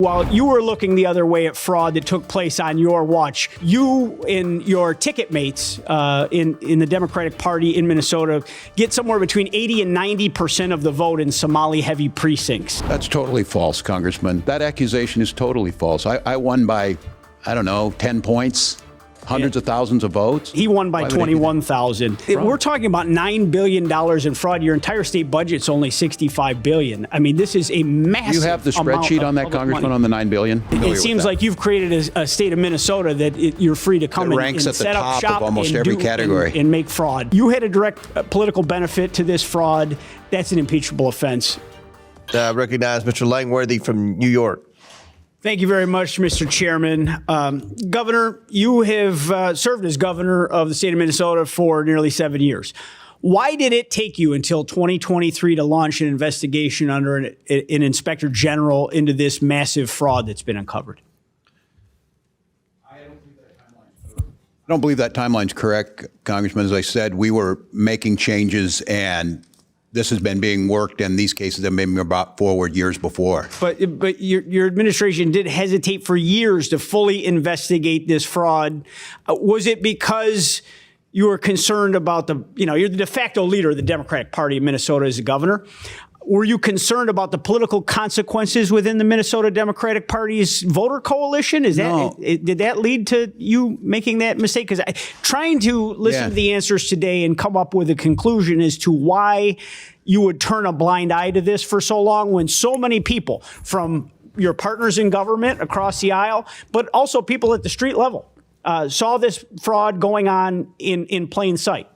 While you were looking the other way at fraud that took place on your watch, you and your ticket mates in the Democratic Party in Minnesota get somewhere between 80 and 90% of the vote in Somali-heavy precincts. That's totally false, Congressman. That accusation is totally false. I won by, I don't know, 10 points. Hundreds of thousands of votes. He won by 21,000. We're talking about $9 billion in fraud. Your entire state budget's only $65 billion. I mean, this is a massive. You have the spreadsheet on that, Congressman, on the $9 billion? It seems like you've created a state of Minnesota that you're free to come and set up shop of almost every category and make fraud. You had a direct political benefit to this fraud. That's an impeachable offense. Recognize Mr. Langworthy from New York. Thank you very much, Mr. Chairman. Governor, you have served as governor of the state of Minnesota for nearly 7 years. Why did it take you until 2023 to launch an investigation under an inspector general into this massive fraud that's been uncovered? I don't believe that timeline's correct, Congressman. As I said, we were making changes, and this has been being worked, and these cases have been brought forward years before. But your administration did hesitate for years to fully investigate this fraud. Was it because you were concerned about you're the de facto leader of the Democratic Party in Minnesota as a governor? Were you concerned about the political consequences within the Minnesota Democratic Party's voter coalition? Did that lead to you making that mistake? Because trying to listen to the answers today and come up with a conclusion as to why you would turn a blind eye to this for so long when so many people from your partners in government across the aisle, but also people at the street level, saw this fraud going on in plain sight.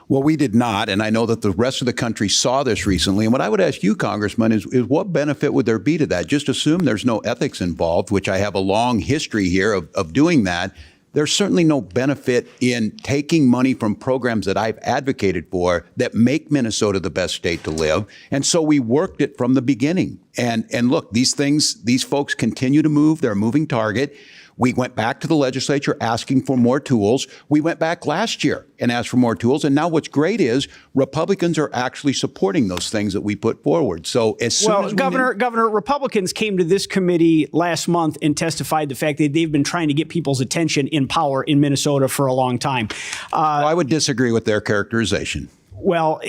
Well, we did not, and I know that the rest of the country saw this recently. And what I would ask you, Congressman, is what benefit would there be to that? Just assume there's no ethics involved, which I have a long history here of doing that. There's certainly no benefit in taking money from programs that I've advocated for that make Minnesota the best state to live. And so we worked it from the beginning. And look, these folks continue to move. They're a moving target. We went back to the legislature asking for more tools. We went back last year and asked for more tools. And now what's great is Republicans are actually supporting those things that we put forward. So as soon as Governor, Republicans came to this committee last month and testified the fact that they've been trying to get people's attention in power in Minnesota for a long time. Well, I would disagree with their characterization. Well,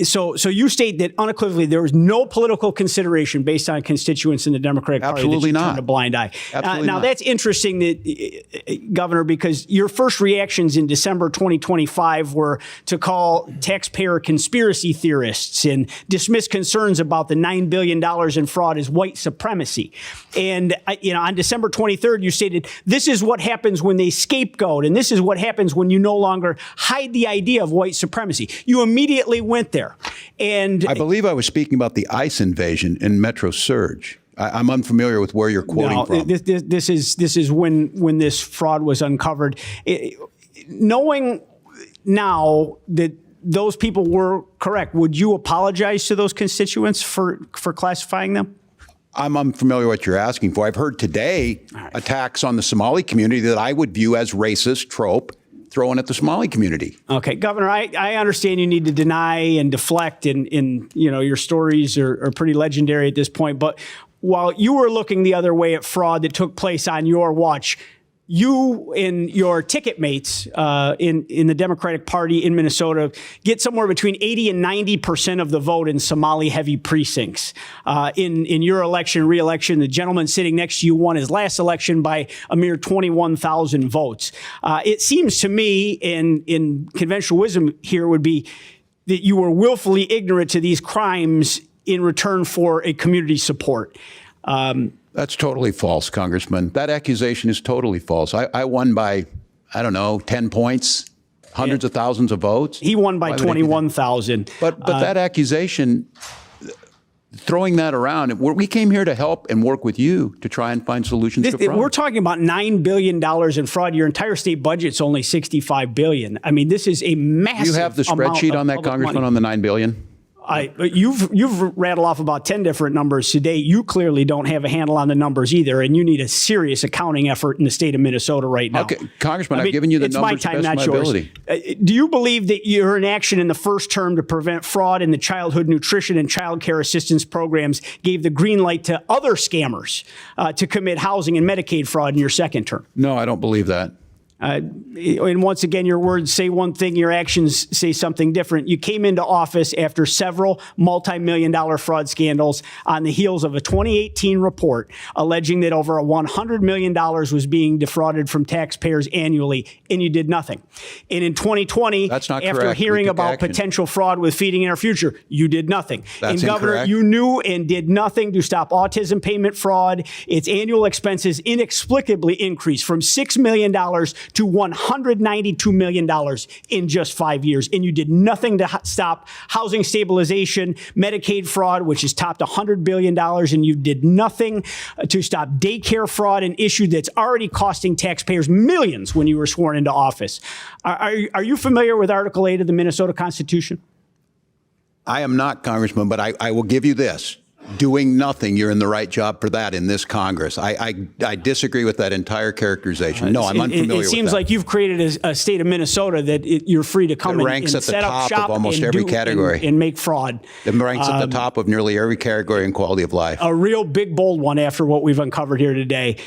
so you state that unequivocally there was no political consideration based on constituents in the Democratic Party. Absolutely that you not. Turned a blind eye. Absolutely now not. That's interesting, that Governor, because your first reactions in December 2025 were to call taxpayer conspiracy theorists and dismiss concerns about the $9 billion in fraud as white supremacy. And on December 23rd, you stated this is what happens when they scapegoat, and this is what happens when you no longer hide the idea of white supremacy. You immediately went there. And I believe I was speaking about the ICE invasion in Metro Surge. I'm unfamiliar with where you're quoting from. This is when this fraud was uncovered. Knowing now that those people were correct, would you apologize to those constituents for classifying them? I'm unfamiliar with what you're asking for. I've heard today attacks on the Somali community that I would view as racist trope thrown at the Somali community. Okay, Governor, I understand you need to deny and deflect, and your stories are pretty legendary at this point. But while you were looking the other way at fraud that took place on your watch, you and your ticket mates in the Democratic Party in Minnesota get somewhere between 80 and 90% of the vote in Somali-heavy precincts. In your election, re-election, the gentleman sitting next to you won his last election by a mere 21,000 votes. It seems to me, in conventional wisdom here, would be that you were willfully ignorant to these crimes in return for a community support. That's totally false, Congressman. That accusation is totally false. I won by, I don't know, 10 points, hundreds of thousands of votes. He won by 21,000. But that accusation, throwing that around, we came here to help and work with you to try and find solutions to fraud. We're talking about $9 billion in fraud. Your entire state budget's only $65 billion. I mean, this is a massive. You have the spreadsheet on that, Congressman, on the $9 billion? You've rattled off about 10 different numbers today. You clearly don't have a handle on the numbers either, and you need a serious accounting effort in the state of Minnesota right now. Okay, Congressman, I've given you the numbers to the best of my ability. Do you believe that your inaction in the first term to prevent fraud in the childhood nutrition and child care assistance programs gave the green light to other scammers to commit housing and Medicaid fraud in your second term? No, I don't believe that. And once again, your words say one thing, your actions say something different. You came into office after several multi-million-dollar fraud scandals on the heels of a 2018 report alleging that over $100 million was being defrauded from taxpayers annually, and you did nothing. And in 2020, That's not after correct. hearing We took about action. potential fraud with Feeding in Our Future, you did nothing. That's and Governor, incorrect. you knew and did nothing to stop autism payment fraud. Its annual expenses inexplicably increased from $6 million to $192 million in just 5 years. And you did nothing to stop housing stabilization, Medicaid fraud, which has topped $100 billion. And you did nothing to stop daycare fraud, an issue that's already costing taxpayers millions when you were sworn into office. Are you familiar with Article 8 of the Minnesota Constitution? I am not, Congressman, but I will give you this. Doing nothing, you're in the right job for that in this Congress. I disagree with that entire characterization. No, I'm unfamiliar with that. It seems like you've created a state of Minnesota that you're free to come It and ranks at the set up top shop of almost and every do- category. and make fraud. It ranks at the top of nearly every category in quality of life. A real big, bold one after what we've uncovered here today.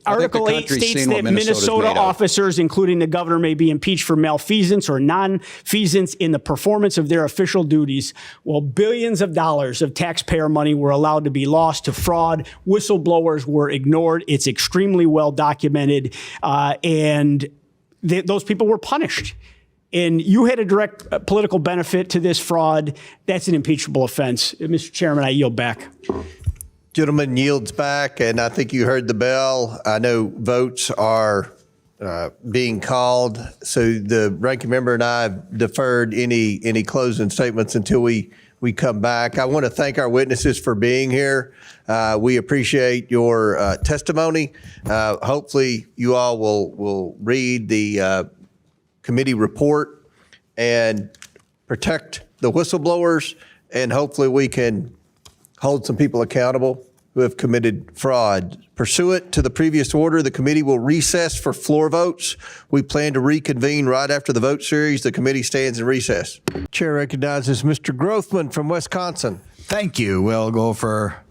Article 8 country's states seen what that Minnesota's Minnesota made of. officers, including the governor, may be impeached for malfeasance or nonfeasance in the performance of their official duties. Well, billions of dollars of taxpayer money were allowed to be lost to fraud. Whistleblowers were ignored. It's extremely well documented, and those people were punished. And you had a direct political benefit to this fraud. That's an impeachable offense. Mr. Chairman, I yield back. Gentleman yields back, and I think you heard the bell. I know votes are being called, so the ranking member and I have deferred any closing statements until we come back. I want to thank our witnesses for being here. We appreciate your testimony. Hopefully, you all will read the committee report and protect the whistleblowers, and hopefully we can hold some people accountable who have committed fraud. Pursuant to the previous order, the committee will recess for floor votes. We plan to reconvene right after the vote series. The committee stands in recess. Chair recognizes Mr. Grothman from Wisconsin. Thank you. We'll go for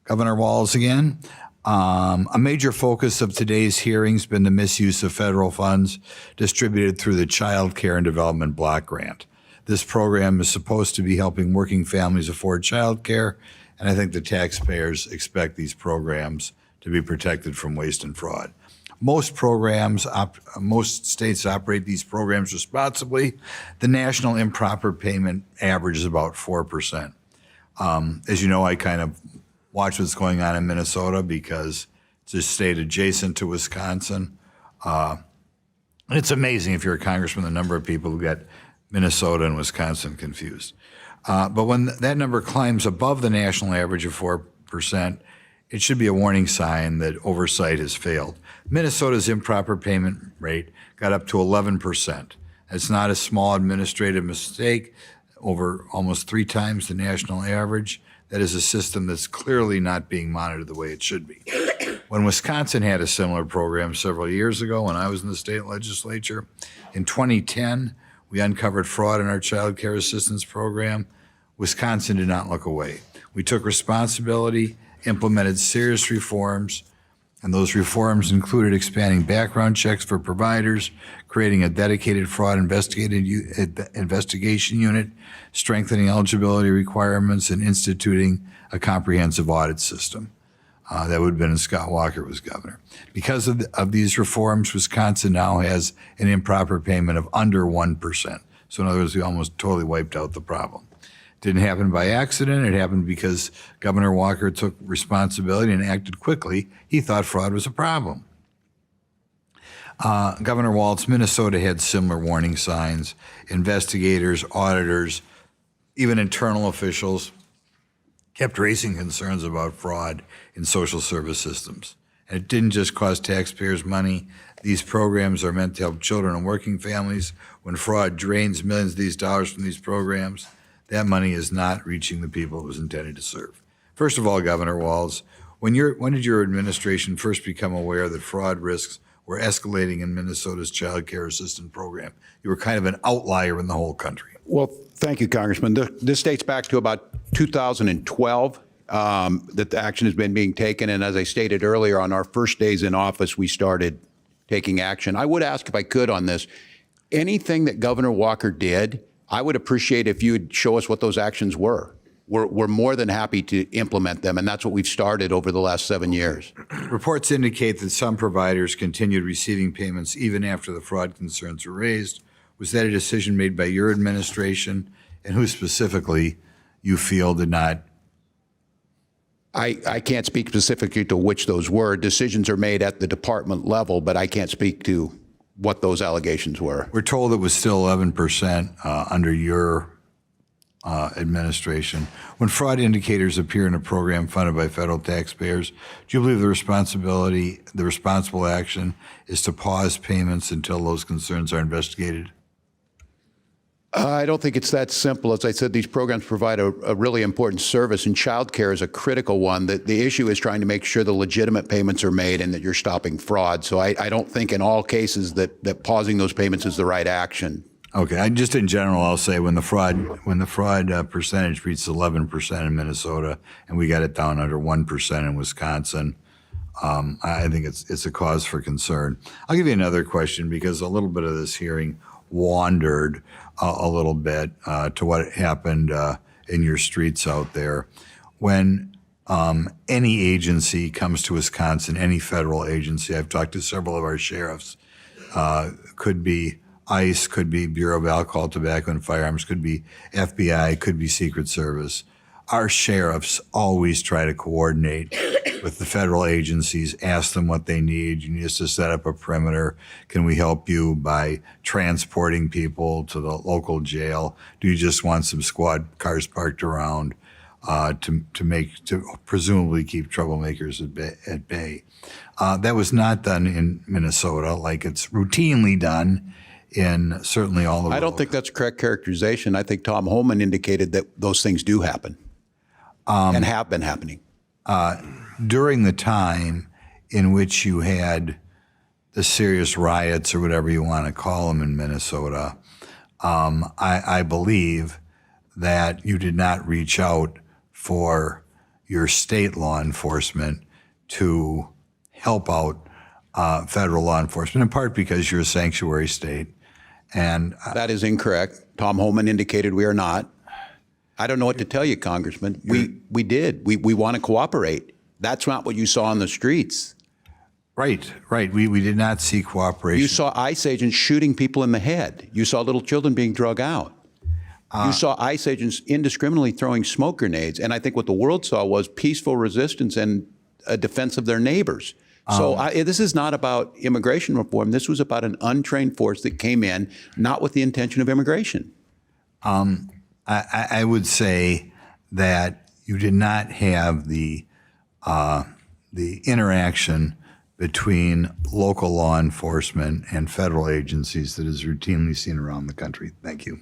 Governor Walz again. A major focus of today's hearing has been the misuse of federal funds distributed through the Childcare and Development Block Grant. This program is supposed to be helping working families afford childcare, and I think the taxpayers expect these programs to be protected from waste and fraud. Most states operate these programs responsibly. The national improper payment average is about 4%. As you know, I kind of watch what's going on in Minnesota because it's a state adjacent to Wisconsin. And it's amazing if you're a congressman, the number of people who get Minnesota and Wisconsin confused. But when that number climbs above the national average of 4%, it should be a warning sign that oversight has failed. Minnesota's improper payment rate got up to 11%. It's not a small administrative mistake, over almost 3 times the national average. That is a system that's clearly not being monitored the way it should be. When Wisconsin had a similar program several years ago, when I was in the state legislature, in 2010, we uncovered fraud in our child care assistance program. Wisconsin did not look away. We took responsibility, implemented serious reforms, and those reforms included expanding background checks for providers, creating a dedicated fraud investigation unit, strengthening eligibility requirements, and instituting a comprehensive audit system. That would have been when Scott Walker was governor. Because of these reforms, Wisconsin now has an improper payment of under 1%. So in other words, we almost totally wiped out the problem. Didn't happen by accident. It happened because Governor Walker took responsibility and acted quickly. He thought fraud was a problem. Governor Walz, Minnesota had similar warning signs. Investigators, auditors, even internal officials kept raising concerns about fraud in social service systems. And it didn't just cost taxpayers money. These programs are meant to help children and working families. When fraud drains millions of these dollars from these programs, that money is not reaching the people it was intended to serve. First of all, Governor Walz, when did your administration first become aware that fraud risks were escalating in Minnesota's Childcare Assistance Program? You were kind of an outlier in the whole country. Well, thank you, Congressman. This dates back to about 2012 that the action has been being taken. And as I stated earlier, on our first days in office, we started taking action. I would ask, if I could, on this, anything that Governor Walker did, I would appreciate if you would show us what those actions were. We're more than happy to implement them, and that's what we've started over the last 7 years. Reports indicate that some providers continued receiving payments even after the fraud concerns were raised. Was that a decision made by your administration, and who specifically you feel did not? I can't speak specifically to which those were. Decisions are made at the department level, but I can't speak to what those allegations were. We're told it was still 11% under your administration. When fraud indicators appear in a program funded by federal taxpayers, do you believe the responsible action is to pause payments until those concerns are investigated? I don't think it's that simple. As I said, these programs provide a really important service, and childcare is a critical one. The issue is trying to make sure the legitimate payments are made and that you're stopping fraud. So I don't think in all cases that pausing those payments is the right action. Okay, just in general, I'll say when the fraud percentage reached 11% in Minnesota and we got it down under 1% in Wisconsin, I think it's a cause for concern. I'll give you another question because a little bit of this hearing wandered a little bit to what happened in your streets out there. When any agency comes to Wisconsin, any federal agency, I've talked to several of our sheriffs, could be ICE, could be Bureau of Alcohol, Tobacco, and Firearms, could be FBI, could be Secret Service. Our sheriffs always try to coordinate with the federal agencies, ask them what they need. You need us to set up a perimeter. Can we help you by transporting people to the local jail? Do you just want some squad cars parked around to presumably keep troublemakers at bay? That was not done in Minnesota like it's routinely done in certainly all the world. I don't think that's a correct characterization. I think Tom Homan indicated that those things do happen and have been happening. During the time in which you had the serious riots or whatever you want to call them in Minnesota, I believe that you did not reach out for your state law enforcement to help out federal law enforcement, in part because you're a sanctuary state. And that is incorrect. Tom Homan indicated we are not. I don't know what to tell you, Congressman. We did. We want to cooperate. That's not what you saw on the streets. Right. We did not see cooperation. You saw ICE agents shooting people in the head. You saw little children being drug out. You saw ICE agents indiscriminately throwing smoke grenades. And I think what the world saw was peaceful resistance and a defense of their neighbors. So this is not about immigration reform. This was about an untrained force that came in, not with the intention of immigration. I would say that you did not have the interaction between local law enforcement and federal agencies that is routinely seen around the country. Thank you.